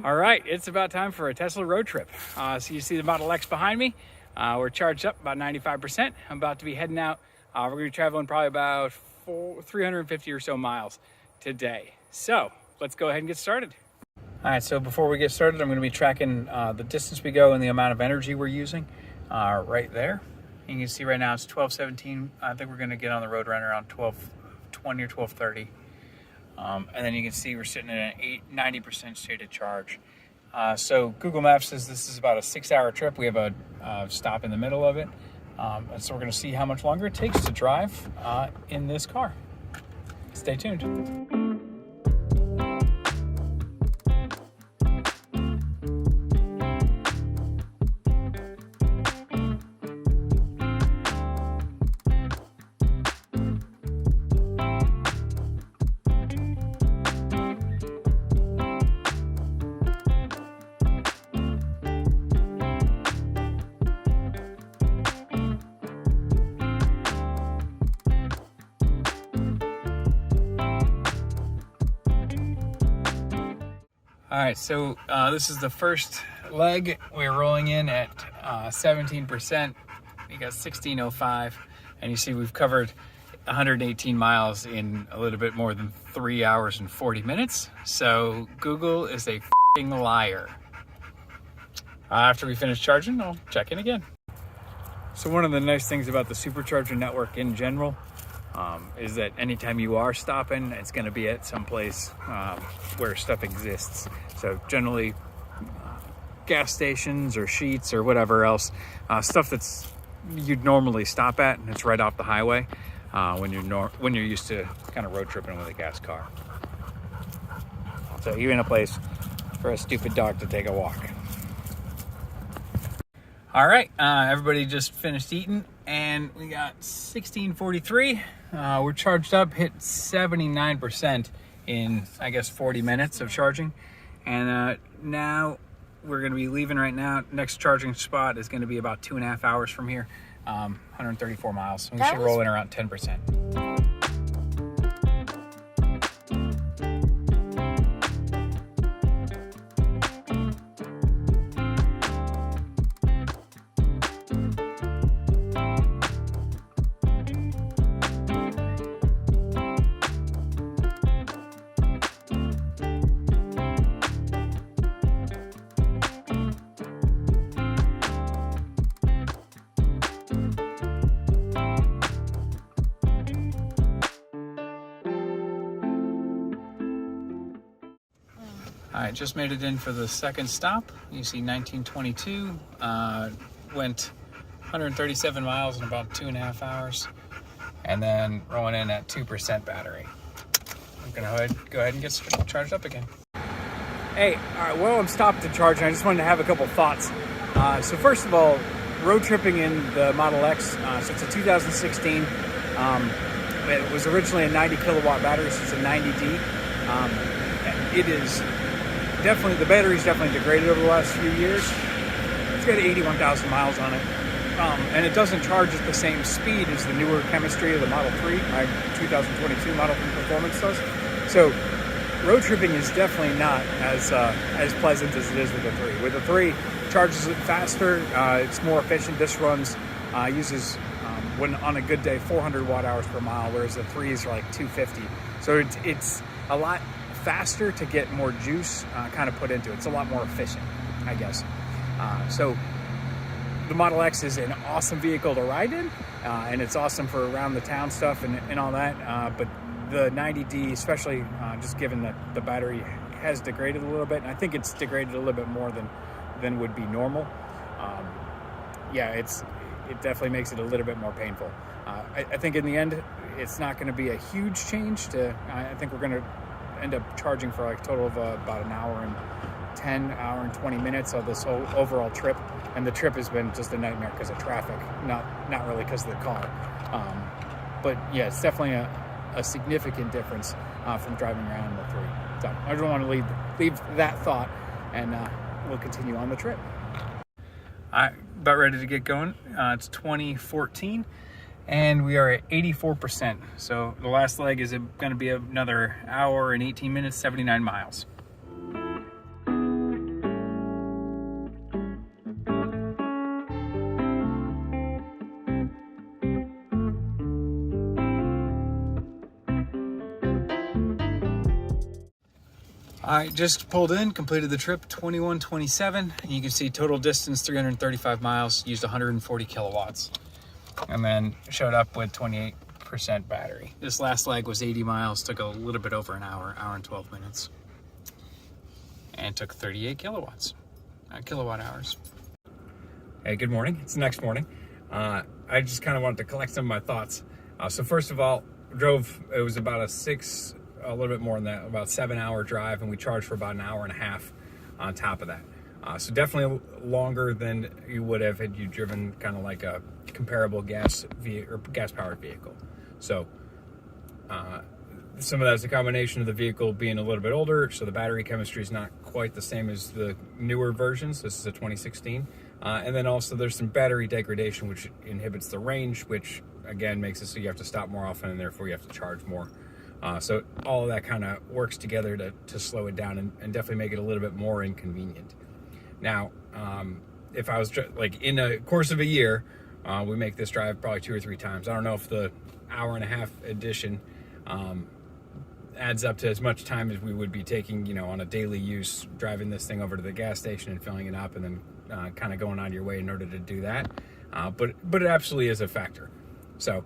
All right, it's about time for a Tesla road trip. So you see the Model X behind me. We're charged up about 95%. I'm about to be heading out. We're gonna be traveling probably about 350 or so miles today. So let's go ahead and get started. All right, so before we get started, I'm gonna be tracking the distance we go and the amount of energy we're using right there. And you can see right now it's 12:17. I think we're gonna get on the road right around 12:20 or 12:30. And then you can see we're sitting at an 90% stated charge. So Google Maps says this is about a 6-hour trip. We have a stop in the middle of it. And so we're gonna see how much longer it takes to drive in this car. Stay tuned. All right, so this is the first leg. We're rolling in at 17%. We got 16:05, and you see we've covered 118 miles in a little bit more than 3 hours and 40 minutes. So Google is a f***ing liar. After we finish charging, I'll check in again. So one of the nice things about the Supercharger network in general is that anytime you are stopping, it's going to be at some place where stuff exists. So generally gas stations or Sheets or whatever else, stuff that's you'd normally stop at, and it's right off the highway when you're used to kind of road tripping with a gas car. So even a place for a stupid dog to take a walk. All right, everybody just finished eating, and we got 16:43. We're charged up, hit 79% in, I guess, 40 minutes of charging. And now we're gonna be leaving right now. Next charging spot is gonna be about 2.5 hours from here, 134 miles. We should roll in around 10%. All right, just made it in for the second stop. You see 1922, went 137 miles in about 2.5 hours, and then rolling in at 2% battery. I'm gonna go ahead and get charged up again. Hey, all right, well, I'm stopped to charge, and I just wanted to have a couple thoughts. So first of all, road tripping in the Model X, so it's a 2016. It was originally a 90 kilowatt battery, so it's a 90D. It is definitely, the battery's definitely degraded over the last few years. It's got 81,000 miles on it. And it doesn't charge at the same speed as the newer chemistry of the Model 3, my 2022 Model 3 Performance does. So road tripping is definitely not as pleasant as it is with the 3. With the 3, it charges it faster, it's more efficient. This uses, when on a good day, 400 watt hours per mile, whereas the 3s are like 250. So it's a lot faster to get more juice kind of put into it. It's a lot more efficient, I guess. So the Model X is an awesome vehicle to ride in, and it's awesome for around the town stuff and all that. But the 90D, especially just given that the battery has degraded a little bit, and I think it's degraded a little bit more than would be normal. Yeah, it definitely makes it a little bit more painful. I think in the end, it's not going to be a huge change. I think we're going to end up charging for like a total of about an hour and 20 minutes of this whole overall trip. And the trip has been just a nightmare because of traffic, not really because of the car. But yeah, it's definitely a significant difference from driving around in the 3. So I just want to leave that thought, and we'll continue on the trip. All right, about ready to get going. It's 2014. And we are at 84%. So the last leg is going to be another hour and 18 minutes, 79 miles. I just pulled in, completed the trip, 21:27. You can see total distance 335 miles, used 140 kilowatts, and then showed up with 28% battery. This last leg was 80 miles, took a little bit over an hour and 12 minutes, and took 38 kilowatt hours. Hey, good morning. It's the next morning. I just kind of wanted to collect some of my thoughts. So first of all, it was about a little bit more than that, about 7-hour drive, and we charged for about an hour and a half on top of that. So definitely longer than you would have had you driven kind of like a comparable gas-powered vehicle. So some of that's a combination of the vehicle being a little bit older, so the battery chemistry is not quite the same as the newer versions. This is a 2016. And then also there's some battery degradation, which inhibits the range, which again makes it so you have to stop more often, and therefore you have to charge more. So all of that kind of works together to slow it down and definitely make it a little bit more inconvenient. Now, if I was like in a course of a year, we make this drive probably 2 or 3 times. I don't know if the hour and a half addition adds up to as much time as we would be taking, on a daily use, driving this thing over to the gas station and filling it up and then kind of going on your way in order to do that. But it absolutely is a factor. So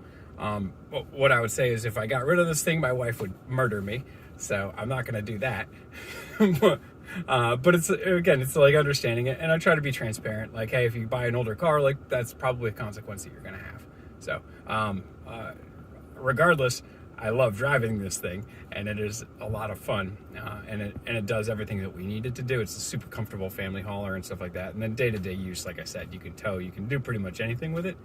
what I would say is if I got rid of this thing, my wife would murder me. So I'm not going to do that. But it's like understanding it. And I try to be transparent. Like, hey, if you buy an older car, like that's probably a consequence that you're going to have. So regardless, I love driving this thing, and it is a lot of fun, and it does everything that we need it to do. It's a super comfortable family hauler and stuff like that. And then day-to-day use, like I said, you can tow, you can do pretty much anything with it.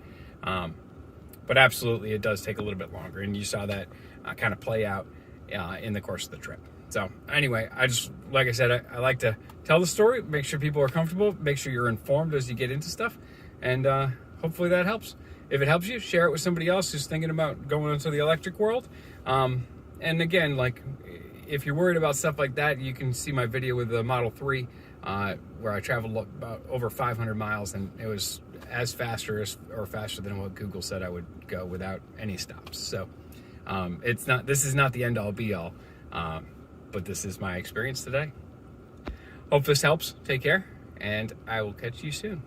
But absolutely, it does take a little bit longer, and you saw that kind of play out in the course of the trip. So anyway, like I said, I like to tell the story, make sure people are comfortable, make sure you're informed as you get into stuff, and hopefully that helps. If it helps you, share it with somebody else who's thinking about going into the electric world. And again, like if you're worried about stuff like that, you can see my video with the Model 3 where I traveled about over 500 miles, and it was as faster than what Google said I would go without any stops. So this is not the end all be all, but this is my experience today. Hope this helps. Take care, and I will catch you soon.